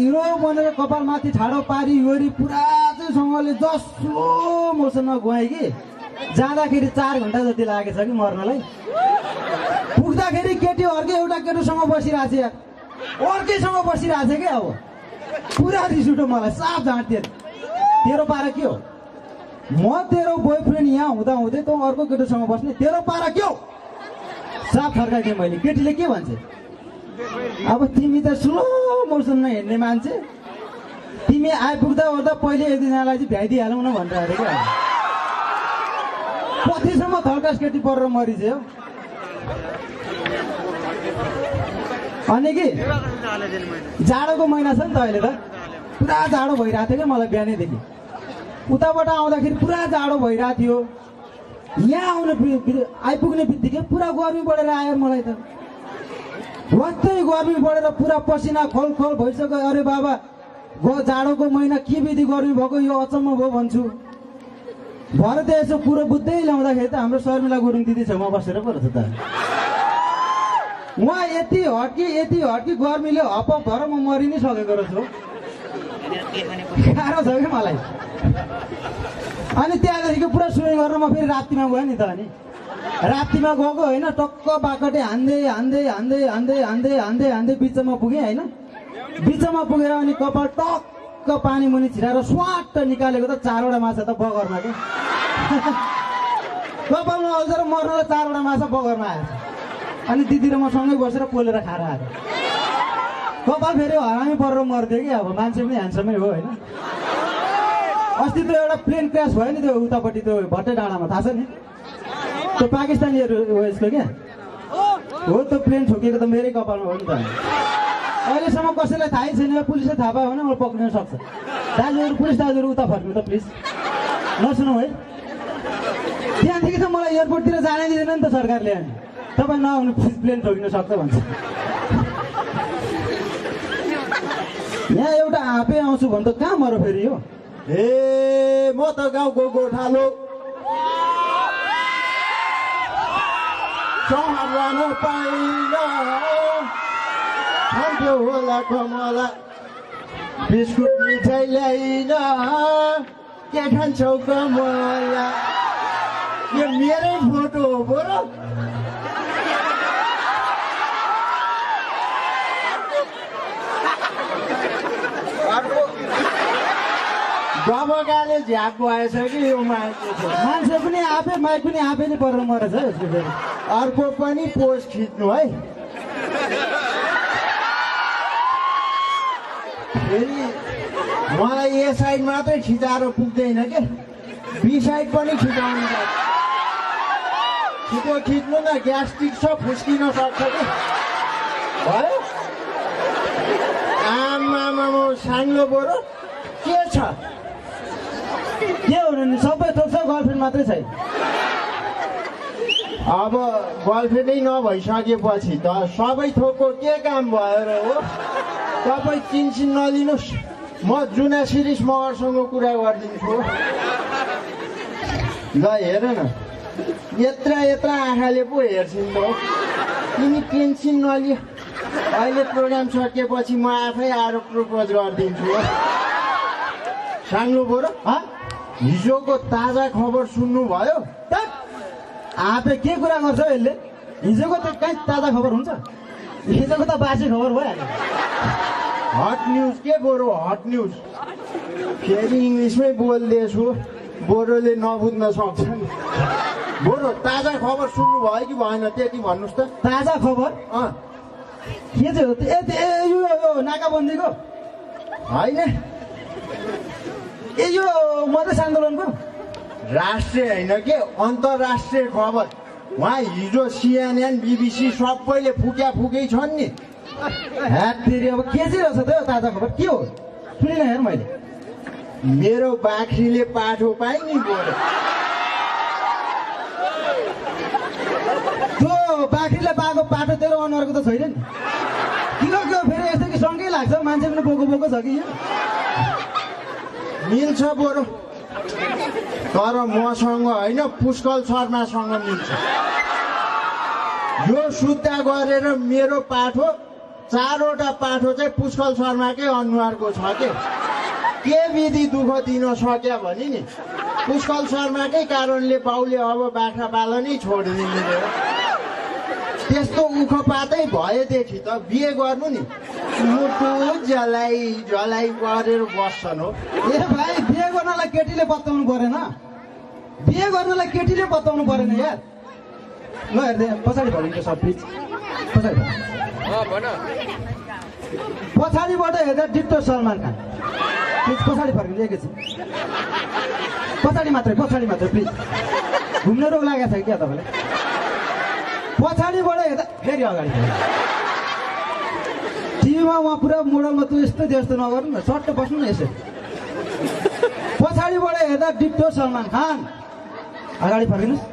Hero बनेर कपाल माथि ठाडो पारी वरी पुरा चाहिँ सँगले जसो मोसनमा गएँ कि जाँदाखेरि 4 घन्टा जति लागेछ कि मर्नलाई। पुग्दाखेरि केटी अर्कै एउटा केटोसँग बसिरहेको छ यार, अर्कैसँग बसिरहेको छ कि अब पुरा रिस उठ्यो मलाई, साफ झाँट्यो। तेरो पारा के हो? म तेरो बोयफ्रेन्ड यहाँ हुँदा हुँदै तँ अर्को केटोसँग बस्ने, तेरो पारा के हो? साफ फर्काइदिएँ मैले। केटीले के भन्छ, अब तिमी त स्लो मोसनमा हिँड्ने मान्छे, तिमी आइपुग्दा ओर्दा पहिले एक दिनलाई चाहिँ भ्याइदिइहालौँ न भनेर अरे क्या। कतिसम्म थर्कास केटी परेर मरिछ्यो। अनि कि जाडोको महिना छ नि त अहिले त, पुरा जाडो भइरहेको थियो क्या मलाई बिहानैदेखि। उताबाट आउँदाखेरि पुरा जाडो भइरहेको थियो, यहाँ आइपुग्ने बित्तिकै पुरा गर्मी बढेर आयो मलाई त। वास्तै गर्मी बढेर पुरा पसिना खोल भइसक्यो। अरे बाबा, जाडोको महिना के विधि गर्मी भएको, यो अचम्म भयो भन्छु। भरे त यसो कुरो बुझ्दै ल्याउँदाखेरि त हाम्रो शर्मिला गुरुङ दिदी छेउमा बसेर पो रहेछ त। उहाँ यति हट्की गर्मीले हपप भएर म मरि नै सकेको रहेछु। गाह्रो छ क्या मलाई। अनि त्यहाँदेखिको पुरा स्विमिङ गरेर म फेरि राप्तीमा गएँ नि त। अनि राप्तीमा गएको होइन, टक्क बाकटे हान्दै बिचमा पुगेँ होइन। बिचमा पुगेर अनि कपाल टक्क पानी मुनि छिराएर स्वाट निकालेको त 4वटा माछा त बगरमा क्या। कपालमा अल्झेर मर्नलाई 4वटा माछा बगरमा आएछ। अनि दिदी र म सँगै बसेर पोलेर खाएर आएको। कपाल फेरि हरामी परेर मर्थ्यो कि, अब मान्छे पनि ह्यान्डसमै हो होइन। अस्ति त्यो एउटा प्लेन क्रास भयो नि त्यो उतापट्टि त्यो भट्टे डाँडामा, थाहा छ नि त्यो पाकिस्तानीहरू यसको क्या हो। त्यो प्लेन ठोकिएको त मेरै कपालमा हो नि त। अहिलेसम्म कसैलाई थाहै छैन, पुलिसले थाहा पायो भने मलाई पक्रिन सक्छ। दाजुहरू, पुलिस दाजुहरू उता फर्किनु त प्लिज, नसुनौ है। त्यहाँदेखि त मलाई एयरपोर्टतिर जानै दिँदैन नि त सरकारले। अनि तपाईँ नआउनु प्लेन ठोकिन सक्छ भन्छ। यहाँ एउटा आँपे आउँछु भने त कहाँ मर फेरि हो। ए म त गाउँको गोठालो सहर पाइन खान्थ्यो होला कमला, बिस्कुट मिठाई ल्याइन के खान्छौ कमला। यो मेरै फोटो हो बरु। गबगाले झ्याप भएछ कि यो मान्छे पनि आफै माइक पनि आफै नै परेर मरेछ यसको फेरि। अर्को पनि पोस्ट खिच्नु है। फेरि मलाई ए साइड मात्रै खिचाएर पुग्दैन के, बी साइड पनि खिचाउनु पर्छ। छिटो खिच्नु न, ग्यास्ट्रिक छ फुस्किन सक्छ कि। भयो आमामा साङ्लो बरु के छ? के हुनु नि, सबै थोक छ, गर्लफ्रेन्ड मात्रै छैन। अब गर्लफ्रेन्डै नभइसकेपछि त सबै थोकको के काम भयो र हो? तपाईँ चिन्सिन नलिनुहोस्, म जुना शिरिष मगरसँग कुरा गरिदिन्छु। ल हेर न, यत्र आँखाले पो हेर्छिन् त। तिमी टेन्सन नलियो, अहिले प्रोग्राम सकेपछि म आफै आएर प्रपोज गरिदिन्छु। साङ्लो बरु हिजोको ताजा खबर सुन्नुभयो? आफै के कुरा गर्छ यसले? हिजोको त कहीँ ताजा खबर हुन्छ? हिजोको त बासी खबर भइहाल्यो। हट न्युज के बरु, हट न्युज। फेरि इङ्ग्लिसमै बोल्दैछु, बोरोले नबुझ्न सक्छ। बरु ताजा खबर सुन्नुभयो कि भएन त्यति भन्नुहोस् त। ताजा खबर के चाहिँ हो? यो नाकाबन्दीको होइन, यो मधेस आन्दोलनको राष्ट्रिय होइन के, अन्तर्राष्ट्रिय खबर। उहाँ हिजो CNN, BBC सबैले फुकै छन् नि। फेरि अब के चाहिँ रहेछ त यो ताजा खबर? के हो सुनिन हेर मैले। मेरो बाख्रीले पाठो पाइ नि बोरो। त्यो बाख्रीले पाएको पाठो तेरो अनुहारको त छैन नि। किन फेरि यस्तो कि सँगै लाग्छ, मान्छे पनि बोको छ कि यो। मिल्छ बरु, तर मसँग होइन, पुष्कल शर्मासँग मिल्छ। यो सुत्ता गरेर मेरो पाठो 4वटा पाठो चाहिँ पुष्कल शर्माकै अनुहारको छ के विधि दुःख दिन सक्या भने नि पुष्कल शर्माकै कारणले बाउले अब बाख्रा पालनै छोडिदिनु रे। त्यस्तो उखपातै भएदेखि त बिहे गर्नु नि मुटु जलाई गरेर बस्छन् हो। ए भाइ बिहे गर्नलाई केटीले बताउनु परेन, बिहे गर्नलाई केटीले बताउनु परेन यार। ल हेर्दै पछाडि भनिन्छ सब प्लिज पछाडि पछाडिबाट हेर्दा डिक्टो सलमान खान प्लिज पछाडि फर्किनु एकैछिन पछाडि मात्रै प्लिज घुम्ने रोग लागेको छ क्या तपाईँलाई? पछाडिबाट हेर्दा फेरि अगाडि टिभीमा उहाँ पुरा मोडलमा तँ यस्तो त्यस्तो नगर्नु न, सट्ट बस्नु न यसो। पछाडिबाट हेर्दा डिक्टो सलमान खान, अगाडि फर्किनुहोस्,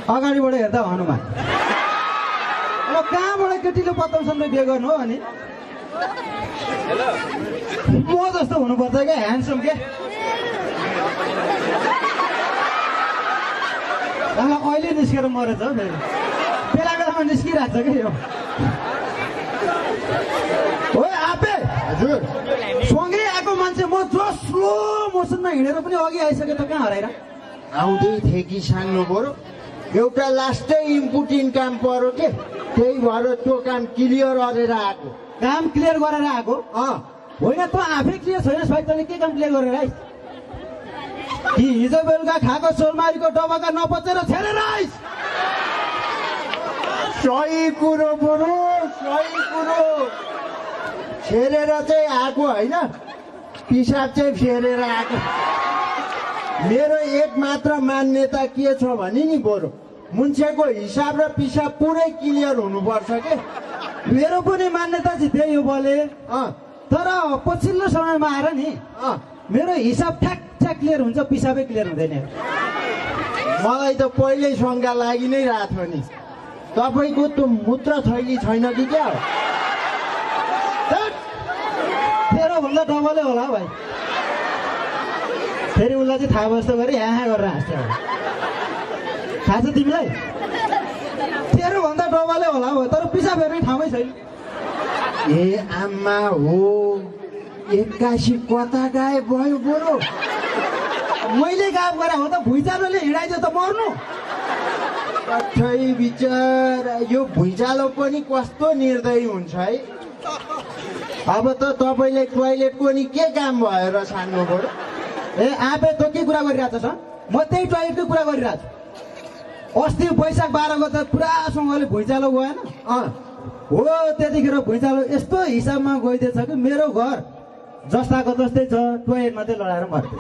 अगाडिबाट हेर्दा हनुमान। अब कहाँबाट केटीले बताउँछन् र बिहे गर्नु हो अनि म जस्तो हुनुपर्छ क्या, ह्यान्डसम के। अहिले निस्केर मरेछ हौ फेरि, बेला बेलामा निस्किरहेको छ क्या यो। हो आपे हजुर सँगै आएको मान्छे म जो स्लो मोसनमा हिँडेर पनि अघि आइसके त कहाँ हराएर आउँदै थिएँ कि सानो बरु एउटा लास्टै इम्पोर्टेन्ट काम पर्यो के, त्यही भएर त्यो काम क्लियर गरेर आएको। काम क्लियर गरेर आएको होइन त आफै क्लियर छैनस् भाइ, तैँले के काम क्लियर गरेर आइस? कि हिजो बेलुका खाएको सोलमारीको डबाका नपचेर छेडेर आइस? सही कुरो बरु सही कुरो, छेरेर चाहिँ आएको होइन, पिसाब चाहिँ फेरेर आएको। मेरो एक मात्र मान्यता के छ भने नि बरु मुन्छेको हिसाब र पिसाब पुरै क्लियर हुनुपर्छ के। मेरो पनि मान्यता चाहिँ त्यही हो बोले, तर पछिल्लो समयमा आएर नि मेरो हिसाब ठ्याक क्लियर हुन्छ, पिसाबै क्लियर हुँदैन। मलाई त पहिल्यै शङ्का लागि नै रहेको थियो नि, तपाईँको त्यो मूत्र थैली छैन कि क्या हो? तेरोभन्दा डबलै होला भाइ। फेरि उसलाई चाहिँ थाहा बस्दो गरी यहाँ गरेर हाँस्छ। थाहा छ तिमीलाई? तेरोभन्दा डबलै होला हो, तर पिसाब हेर्ने ठाउँमै छैन। ए आमा हो, 81 कता गायब भयो बरु? मैले गायब गरे हो त भुइँचालोले हिँडाइदियो त मर्नु। कठै बिचरा यो भुइँचालो पनि कस्तो निर्दयी हुन्छ है। अब त तपाईँले टोइलेटको नि के काम भएर छान्नु पर्यो? ए आफै तँ के कुरा गरिरहेको छ? म त्यही टोइलेटकै कुरा गरिरहेको छु। अस्ति वैशाख 12 गते पुरासँगले भुइँचालो गएन? हो त्यतिखेर भुइँचालो यस्तो हिसाबमा गइदिएछ कि मेरो घर जस्ताको जस्तै छ, टोइलेट मात्रै लडाएर मर्थ्यो।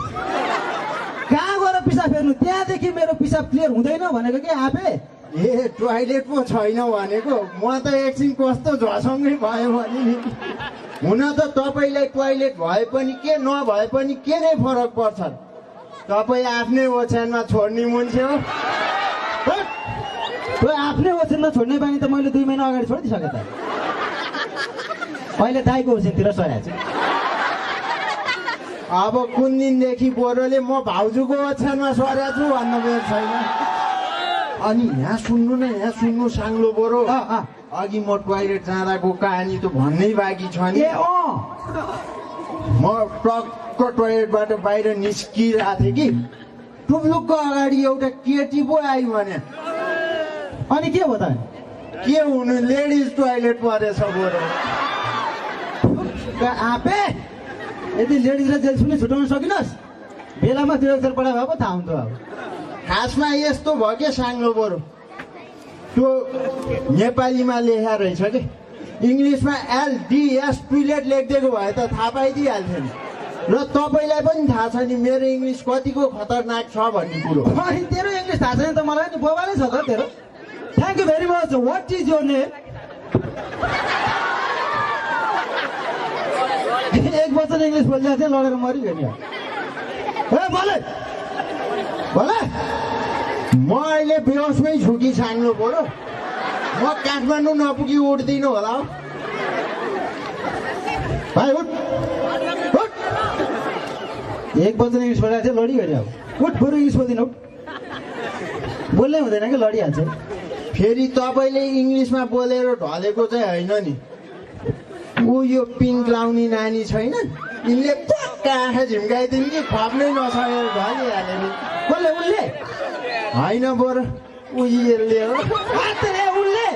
कहाँ गएर पिसाब फेर्नु? त्यहाँदेखि मेरो पिसाब क्लियर हुँदैन भनेको के आफै? ए टोइलेट पो छैन भनेको म त एकछिन कस्तो झसङ्गै भयो भने नि। हुन त तपाईँलाई टोइलेट भए पनि के नभए पनि के नै फरक पर्छ? तपाईँ आफ्नै ओछ्यानमा छोड्ने मान्छे हो। त्यो आफ्नै ओछ्यानमा छोड्ने बानी त मैले 2 महिना अगाडि छोडिदिइसकेँ त। अहिले दाइको ओछ्यानतिर सरेको छु। अब कुन दिनदेखि बोरोले म भाउजूको ओछ्यानमा सरेको छु भन्नु मेरो छैन। अनि यहाँ सुन्नु न, यहाँ सुन्नु साङ्लो बोरो, अघि म टोइलेट जाँदाको कहानी त भन्नै बाँकी छ नि। म टक्क टोइलेटबाट बाहिर निस्किरहेको थिएँ कि टुप्लुकको अगाडि एउटा केटी पो आयो भने। अनि के हो त? के हुनु, लेडिज टोइलेट परेछ बोरो। आफै यदि लेडिजलाई जेल्स पनि छुटाउन सकिनस् बेलामा 2 अक्षर पढा भए पो थाहा हुन्थ्यो। अब खासमा यस्तो भयो के साङ्लो बरु, त्यो नेपालीमा लेखा रहेछ कि इङ्ग्लिसमा LDS टोइलेट लेखिदिएको भए त थाहा पाइदिइहाल्थ्यो नि। र तपाईँलाई पनि थाहा छ नि मेरो इङ्ग्लिस कतिको खतरनाक छ भन्ने कुरो। अनि तेरो इङ्ग्लिस थाहा छैन त मलाई नि, बोबालै छ त तेरो। Thank you very much. What is your name? 1 वचन इङ्ग्लिस बोल्दा चाहिँ लडेर मरिगयो नि। ए बोले बोले, म अहिले बेहोसमै छु कि साङ्लो बरु, म काठमाडौँ नपुगी उठ्दिनँ होला हो। भाइ उठ उठ। 1 वचन इङ्ग्लिस बोलेर चाहिँ लडिगयो नि। अब उठ, बरु इङ्ग्लिस बोल्दिनँ, उठ। बोल्नै हुँदैन कि लडिहाल्छ। फेरि तपाईँले इङ्ग्लिसमा बोलेर ढलेको चाहिँ होइन नि, ऊ यो पिङ्क लाउने नानी छैन यिनले ट्याक्क आँखा झिम्काइदिन् कि खप्नै नसकेर भनिहाल्यो नि कसले उनले होइन बरु ऊ यसले हो हातेरे उनले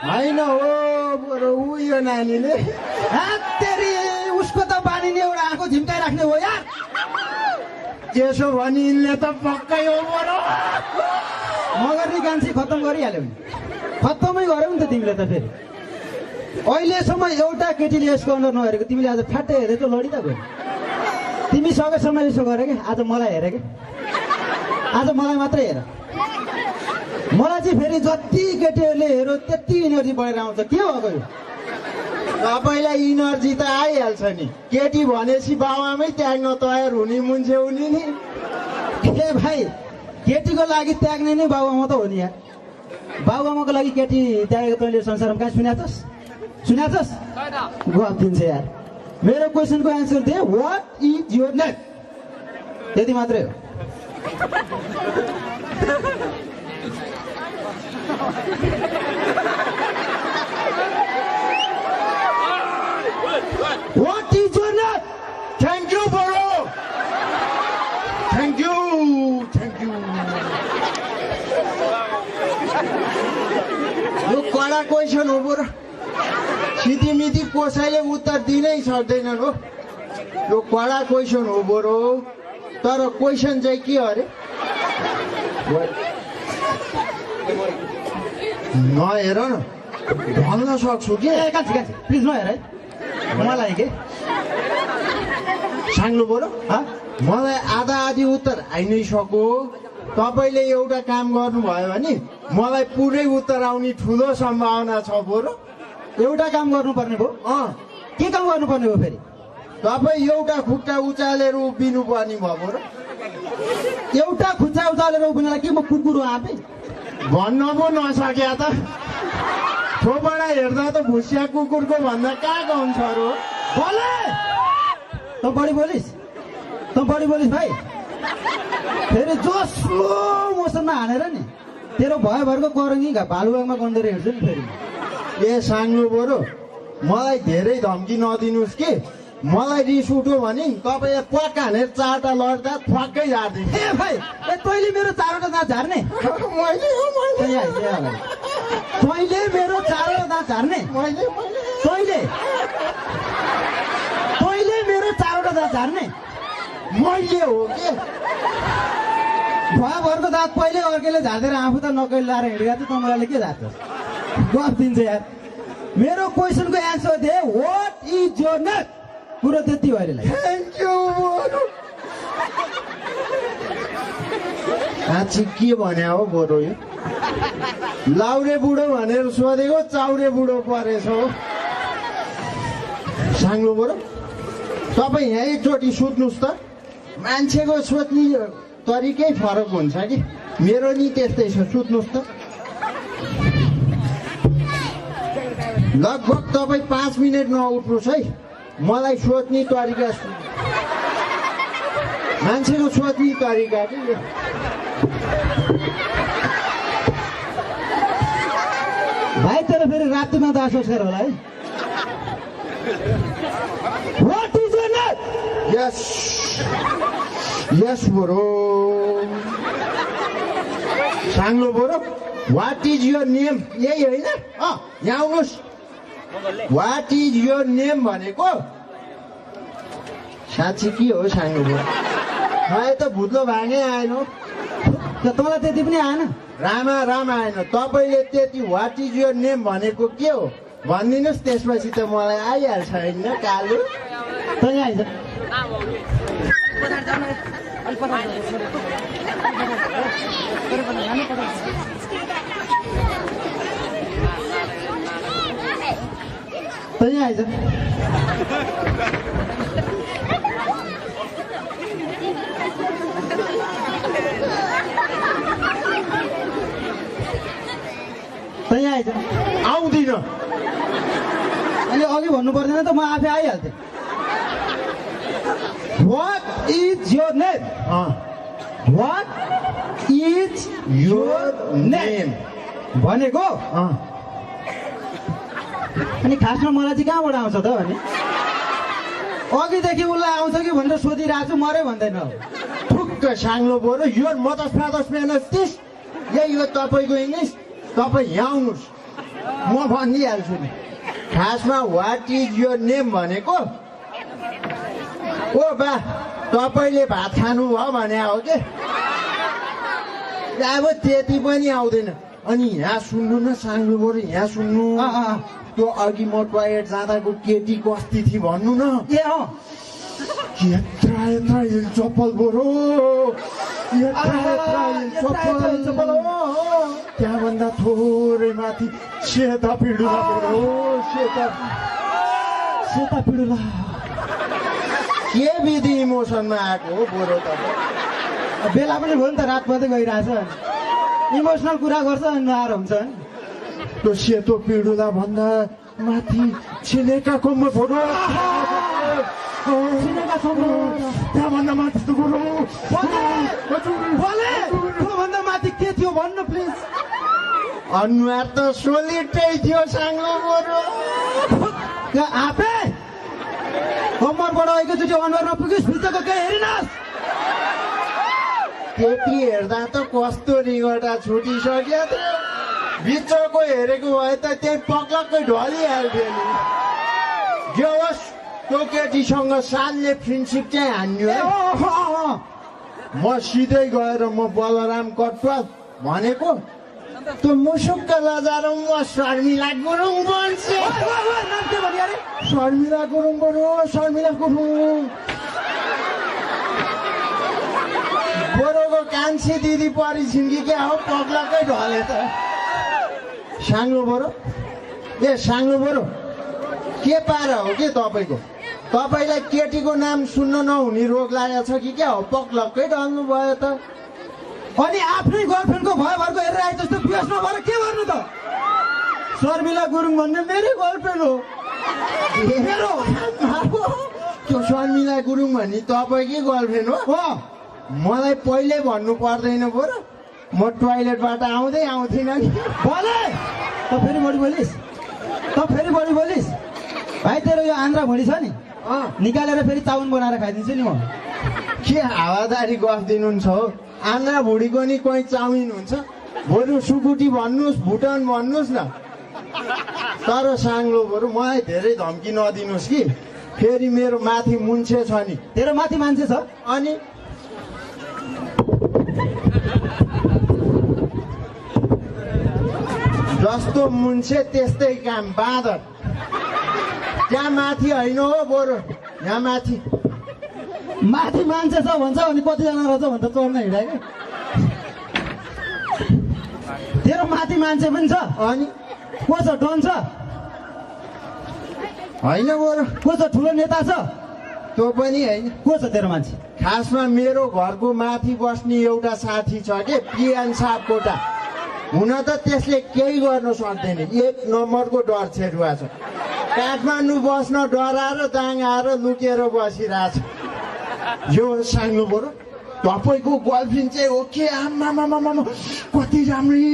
होइन हो बरु ऊ यो नानीले हातेरी उसको त बानी नि एउटा आँखा झिम्काइ राख्ने हो यार त्यसो भने यिनले त पक्कै हो बरु मगर नि गान्सी खत्तम गरिहाल्यो नि खत्तमै गऱ्यौ नि त तिमीले त फेरि अहिलेसम्म एउटा केटीले यसको अनुहार नहेरेको तिमीले आज फ्याट्टै हेरेको लडी त गयो तिमी सकेसम्म यसो गरे क्या आज मलाई हेरे क्या आज मलाई मात्रै हेर मलाई चाहिँ फेरि जति केटीहरूले हेऱ्यो त्यति इनर्जी बढेर आउँछ के भएको यो तपाईँलाई इनर्जी त आइहाल्छ नि केटी भनेपछि बाबामै त्याग्न तयार हुने मान्छे हुने नि ए भाइ केटीको लागि त्याग्ने नै बाबुआमा त हो नि यार बाबुआमाको लागि केटी त्यागेको तैँले संसारमा कहाँ सुनेको छस् गफ दिन्छ यार मेरो क्वेसनको एन्सर दे वाट इज योर नेम त्यति मात्रै हो what is your name thank you बरु थ्याङ्क यू यो कडा क्वेसन हो बरु सिधीमिधी कसैले उत्तर दिनै सक्दैनन् हो यो कडा क्वेसन हो बरु तर क्वेसन चाहिँ के अरे नहेर न भन्न सक्छु कि कान्छी प्लिज नहेर है मलाई के साङ्लो बरु हाँ? मलाई आधा आधी उत्तर आइ नै सक्यो तपाईँले एउटा काम गर्नुभयो भने मलाई पुरै उत्तर आउने ठुलो सम्भावना छ बरु एउटा काम गर्नुपर्ने भयो के काम गर्नुपर्ने भयो फेरि तपाईँ एउटा खुट्टा उचालेर उभिनु पर्ने भयो बरु एउटा खुट्टा उचालेर उभिनलाई के म कुकुर हो आफै भन्न पो नसक्या त थोबाट हेर्दा त भुसिया कुकुरको भन्दा कहाँ गन्छ हो बोले तँ बढी बोलिस् भाइ फेरि जो स्लो मोसनमा हानेर नि तेरो भयभरको करङ्गी भालुबाङमा गन्देर हिँड्छु नि फेरि ए साङ्लो बरु मलाई धेरै धम्की नदिनुहोस् कि मलाई रिस उठ्यो भने तपाईँ प्वाक्क हानेर चारवटा लड्दा फ्वाक्कै झार्दिनु ए भाइ ए तैँले मेरो चारवटा दाँत झार्ने तैँले मेरो चारवटा दाँत झार्ने तैँले मेरो चारवटा दाँत झार्ने मैले हो के भयभरको दाँत पहिले अर्कैले झार्देर आफू त नकैले लाएर हिँडेका त तपाईँले के झार्छ गफ दिन्छ यार मेरो क्वेसनको एन्सर दे वाट इज योर नेम कुरो त्यति हो अहिलेलाई थ्याङ्क यू बरु साँच्ची के भने हो बरु यो लाउरे बुढो भनेर सोधेको चाउरे बुढो परेछ हो साङ्लो बरु तपाईँ यहाँ एकचोटि सोध्नुहोस् त मान्छेको सोध्ने तरिकै फरक हुन्छ कि मेरो नि त्यस्तै छ सोध्नुहोस् त लगभग तपाईँ 5 मिनट नउठ्नुहोस् है मलाई सोध्ने तरिका मान्छेको सोध्ने तरिका कि यो भाइ तेरो फेरि रातिमा दाह संस्कार होला है वाट इज योर नेम यस बरु साङ्लो बरु वाट इज योर नेम यही होइन यहाँ आउनुहोस् वाट इज योर नेम भनेको साँच्ची के हो साङ्लो बरु मलाई त भुत्लो भाँगै आएन तँलाई त्यति पनि आएन राम आएन तपाईँले त्यति वाट इज योर नेम भनेको के हो भनिदिनुहोस् त्यसपछि त मलाई आइहाल्छ होइन कालु तँ आइज तँ आइज तँ आइज आउँदिन अहिले अघि भन्नु पर्दैन त म आफै आइहाल्थेँ what is your name what is your name भनेको अनि खासमा मलाई चाहिँ कहाँबाट आउँछ त अनि अघिदेखि उसलाई आउँछ कि भनेर सोधिरहेको छु मरै भन्दैन ठुक्क साङ्लो बरु यो मदस फादस मेहनत तिस यही हो तपाईँको इङ्ग्लिस तपाईँ यहाँ आउनुहोस् म भनिदिइहाल्छु नि खासमा वाट इज यो नेम भनेको ओ बा तपाईँले भात खानुभयो भने हो कि अब त्यति पनि आउँदैन अनि यहाँ सुन्नु न साङ्लो बरु यहाँ सुन्नु त्यो अघि म टोयलेट जाँदाको केटीको अस्ति थिए भन्नु न ए अँ यत्रा यत्रा हिल चप्पल बरु चप्पल त्यहाँभन्दा थोरै माथि सेता पिडुला बरु सेता पिडुला के विधि इमोसनमा आएको हो बरु तपाईँ बेला पनि भयो नि त रात पर्दै गइरहेछ इमोसनल कुरा गर्छ अनि नआएर हुन्छ नि त्यो सेतो पिडुला भन्दा माथि छिनेका कोम्बो फोटो त्यहाँभन्दा माथि त बरु त्योभन्दा माथि के थियो भन्नु प्लिज अनुहार त सोलिटै थियो साङ्लो बरु आफै कम्मरबाट एकैचोटि अनुहार नपुगिस् भित्रको केही हेरिनस् त्यति हेर्दा त कस्तो रिङ्गटा छुटिसक्यो थियो बिचको हेरेको भए त त्यही पक्कै ढलिहाल्थ्यो नि जे होस् त्यो केटीसँग सालले फ्रेन्डसिप चाहिँ हान्यो है म सिधै गएर म बलराम कटुवाल भनेको त्यो मुसुक्क लजाएर म शर्मिला गुरुङ बन्छु शर्मिला गुरुङ बरु शर्मिला गुरुङ बरोको कान्छी दिदी परिछिन् कि क्या हो पग्लाकै ढले त साङ्लो बरु ए साङ्लो बरु के पारा हो के तपाईँको तपाईँलाई केटीको नाम सुन्न नहुने रोग लागेको छ कि क्या हो पग्लक्कै ढल्नु भयो त अनि आफ्नै गर्लफ्रेन्डको भयो भरको हेरेर आए जस्तो बिहेस नभएर के गर्नु त शर्मिला गुरुङ भन्ने मेरै गर्लफ्रेन्ड हो मेरो त्यो शर्मिला गुरुङ भन्ने तपाईँकै गर्लफ्रेन्ड हो मलाई पहिले भन्नु पर्दैन बरु म टोयलेटबाट आउँदै आउँथिनँ नि बोले त फेरि बढी बोलिस् भाइ तेरो यो आन्द्रा भुँडी छ नि निकालेर फेरि चाउन बनाएर खाइदिन्छु नि म के हावादारी गरिदिनुहुन्छ हो आन्द्रा भुँडीको नि कोही चाउमिन हुन्छ बरु सुकुटी भन्नुहोस् भुटान भन्नुहोस् न तर साङ्लो बरु मलाई धेरै धम्की नदिनुहोस् कि फेरि मेरो माथि मुन्छे छ नि तेरो माथि मान्छे छ अनि जस्तो मुन्छे त्यस्तै काम बाँदर त्यहाँ माथि होइन हो बरु यहाँ माथि मान्छे छ भन्छ अनि कतिजना रहेछ भन्छ चढ्न हिँडायो तेरो माथि मान्छे पनि छ अनि को छ डन छ होइन बरु को छ ठुलो नेता छ त्यो पनि होइन को छ तेरो मान्छे खासमा मेरो घरको माथि बस्ने एउटा साथी छ के पिएन सापकोटा हुन त त्यसले केही गर्न सक्दैन 1 नम्बरको डर छेरुवा छ काठमाडौँ बस्न डराएर दाङ्गाएर लुकेर बसिरहेछ यो साङ्लो बरु तपाईँको गर्लफ्रेन्ड चाहिँ हो के आमामामा कति राम्री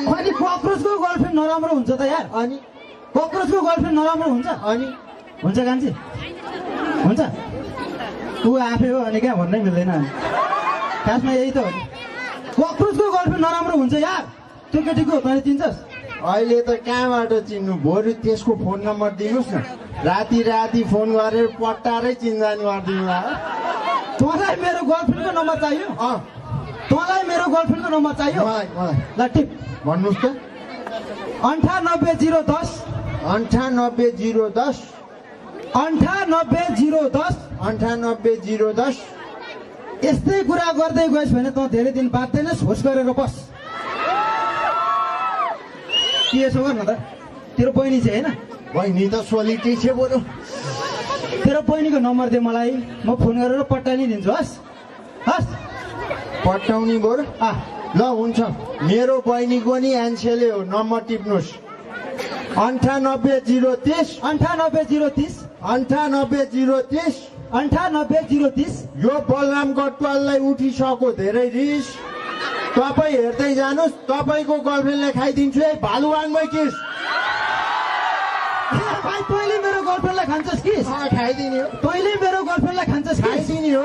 अनि कक्रोचको गर्लफ्रेन्ड नराम्रो हुन्छ त यार अनि कक्रोचको गर्लफ्रेन्ड नराम्रो हुन्छ अनि हुन्छ कान्छी हुन्छ ऊ आफै हो अनि क्या भन्नै मिल्दैन खासमा यही त हो नि कक्रोचको गर्लफ्रेन्ड नराम्रो हुन्छ यार त्यो केटीको तैँले चिन्छस् अहिले त कहाँबाट चिन्नु बरु त्यसको फोन नम्बर दिनुहोस् न राति राति फोन गरेर पट्टारै चिन्जान गरिदिउँला तँलाई मेरो गर्लफ्रेन्डको नम्बर चाहियो तँलाई मेरो गर्लफ्रेन्डको नम्बर चाहियो ल टिप भन्नुहोस् त 98010 98010 98010 यस्तै कुरा गर्दै गएस् भने त धेरै दिन बाँच्दैनस् होस गरेर बस के यसो गर्न त तेरो बहिनी चाहिँ होइन बहिनी त सोलिटी छ बरु तेरो बहिनीको नम्बर दे मलाई म फोन गरेर पट्टाइ दिन्छु हस् हस् पट्टाउने बरु ल हुन्छ मेरो बहिनीको नि एन्सेले हो नम्बर टिप्नुहोस् 98030 98030 यो बलराम कटवाललाई उठिसक्यो धेरै रिस तपाईँ हेर्दै जानुहोस् तपाईँको गर्लफ्रेन्डलाई खाइदिन्छु है भालुवाङमै किस भाइ तैँले मेरो गर्लफ्रेन्डलाई खान्छस् किस खाइदिने हो तैँले मेरो गर्लफ्रेन्डलाई खान्छस् किस खाइदिने हो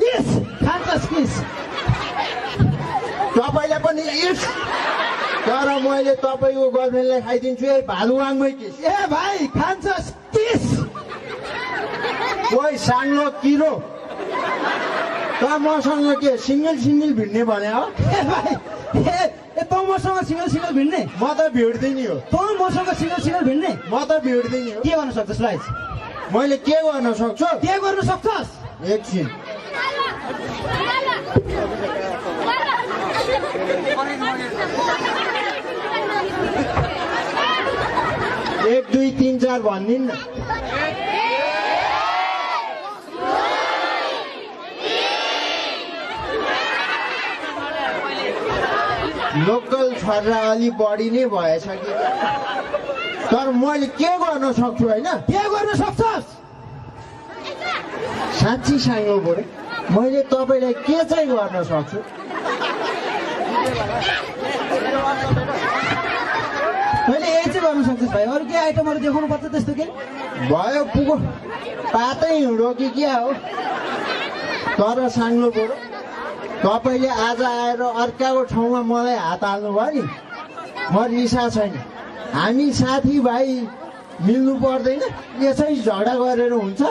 किस खान्छस् किस तपाईँलाई पनि इस तर मैले तपाईँको गर्लफ्रेन्डलाई खाइदिन्छु है भालुवाङमै किस ए भाइ खान्छस् किस ओइ साङ्लो किरो त मसँग के सिङ्गल सिङ्गल भिड्ने भने हो ए भाइ ए तँ मसँग सिङ्गल सिङ्गल भिड्ने म त भिड्दिने हो तँ मसँग सिङ्गल सिङ्गल भिड्ने म त भिड्दिने हो के गर्न सक्छस् राइज मैले के गर्न सक्छु के गर्न सक्छस् एकछिन 1 2 3 4 भनिदिनु न लोकल छर्रा अलि बढी नै भएछ कि तर मैले के गर्न सक्छु होइन के गर्न सक्छस् साँच्ची साङ्लो बरु मैले तपाईँलाई के चाहिँ गर्न सक्छु मैले यही चाहिँ गर्न सक्छस् भाइ अरू के आइटमहरू देखाउनु पर्छ त्यस्तो के भयो पुगो पातै हिँडो कि क्या हो तर साङ्लो बरु तपाईँले आज आएर अर्काको ठाउँमा मलाई हात हाल्नु भयो नि म रिसा छैन हामी साथीभाइ मिल्नु पर्दैन यसै झगडा गरेर हुन्छ